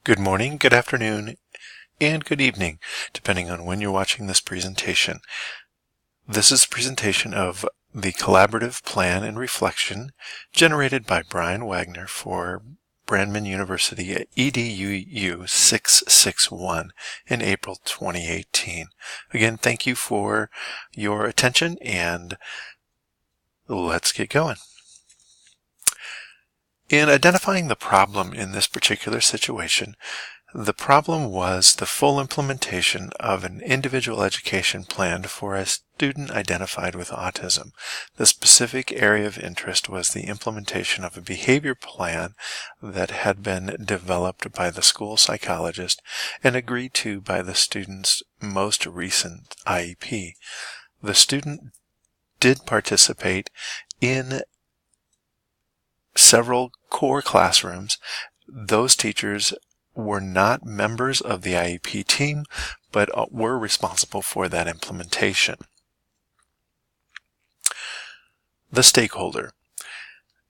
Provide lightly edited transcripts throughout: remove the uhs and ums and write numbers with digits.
Good morning, good afternoon, and good evening, depending on when you're watching this presentation. This is a presentation of the Collaborative Plan and Reflection generated by Brian Wagner for Brandman University at EDUU 661 in April 2018. Again, thank you for your attention, and let's get going. In identifying the problem in this particular situation, the problem was the full implementation of an individual education plan for a student identified with autism. The specific area of interest was the implementation of a behavior plan that had been developed by the school psychologist and agreed to by the student's most recent IEP. The student did participate in several core classrooms. Those teachers were not members of the IEP team, but were responsible for that implementation. The stakeholder.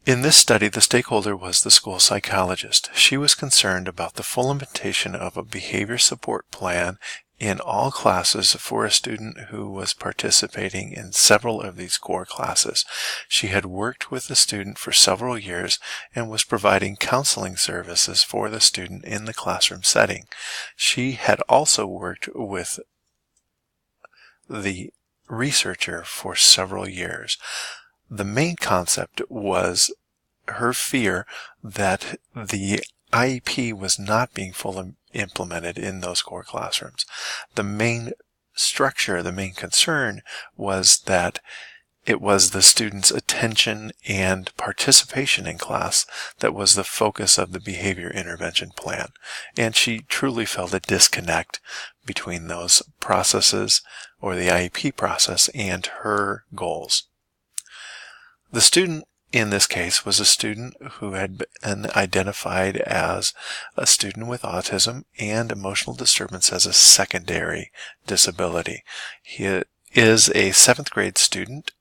In this study, the stakeholder was the school psychologist. She was concerned about the full implementation of a behavior support plan in all classes for a student who was participating in several of these core classes. She had worked with the student for several years and was providing counseling services for the student in the classroom setting. She had also worked with the researcher for several years. The main concept was her fear that the IEP was not being fully implemented in those core classrooms. The main structure, the main concern was that it was the student's attention and participation in class that was the focus of the behavior intervention plan. And she truly felt a disconnect between those processes, or the IEP process, and her goals. The student in this case was a student who had been identified as a student with autism and emotional disturbance as a secondary disability. He is a 7th grade student,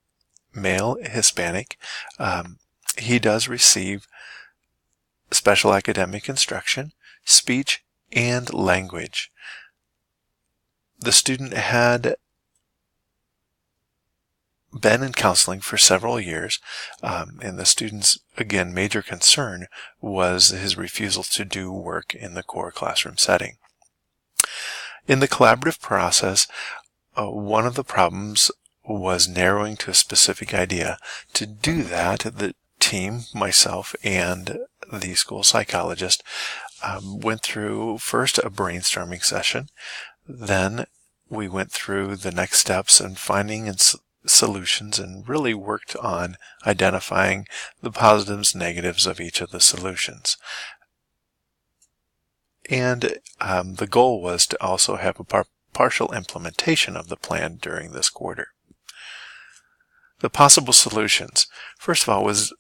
male, Hispanic. He does receive special academic instruction, speech, and language. The student had been in counseling for several years, and the student's, again, major concern was his refusal to do work in the core classroom setting. In the collaborative process, one of the problems was narrowing to a specific idea. To do that, the team, myself, and the school psychologist went through first a brainstorming session. Then we went through the next steps and finding solutions, and really worked on identifying the positives and negatives of each of the solutions. And the goal was to also have a partial implementation of the plan during this quarter. The possible solutions, first of all, was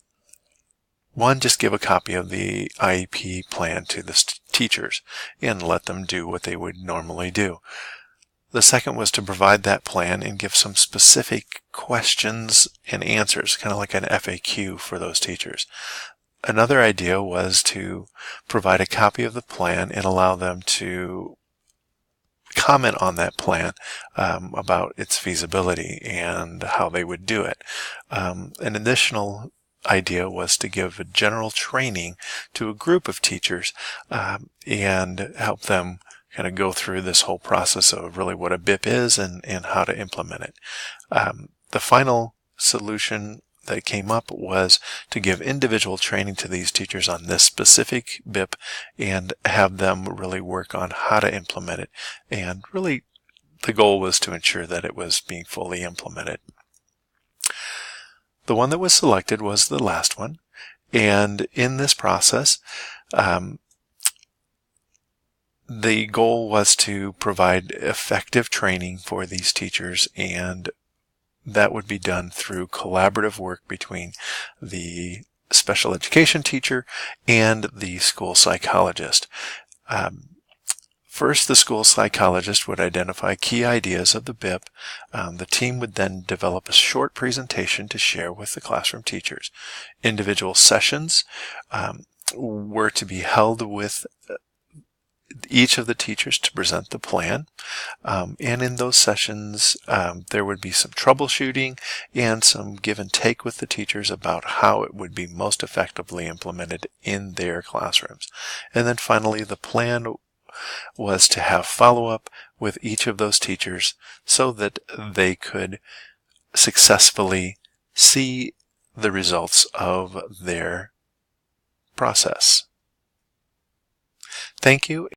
one, just give a copy of the IEP plan to the teachers and let them do what they would normally do. The second was to provide that plan and give some specific questions and answers, kind of like an FAQ for those teachers. Another idea was to provide a copy of the plan and allow them to comment on that plan about its feasibility and how they would do it. An additional idea was to give a general training to a group of teachers and help them kind of go through this whole process of really what a BIP is and how to implement it. The final solution that came up was to give individual training to these teachers on this specific BIP and have them really work on how to implement it. And really, the goal was to ensure that it was being fully implemented. The one that was selected was the last one. And in this process, the goal was to provide effective training for these teachers, and that would be done through collaborative work between the special education teacher and the school psychologist. First, the school psychologist would identify key ideas of the BIP. The team would then develop a short presentation to share with the classroom teachers. Individual sessions were to be held with each of the teachers to present the plan, and in those sessions there would be some troubleshooting and some give and take with the teachers about how it would be most effectively implemented in their classrooms. And then finally, the plan was to have follow-up with each of those teachers so that they could successfully see the results of their process. Thank you.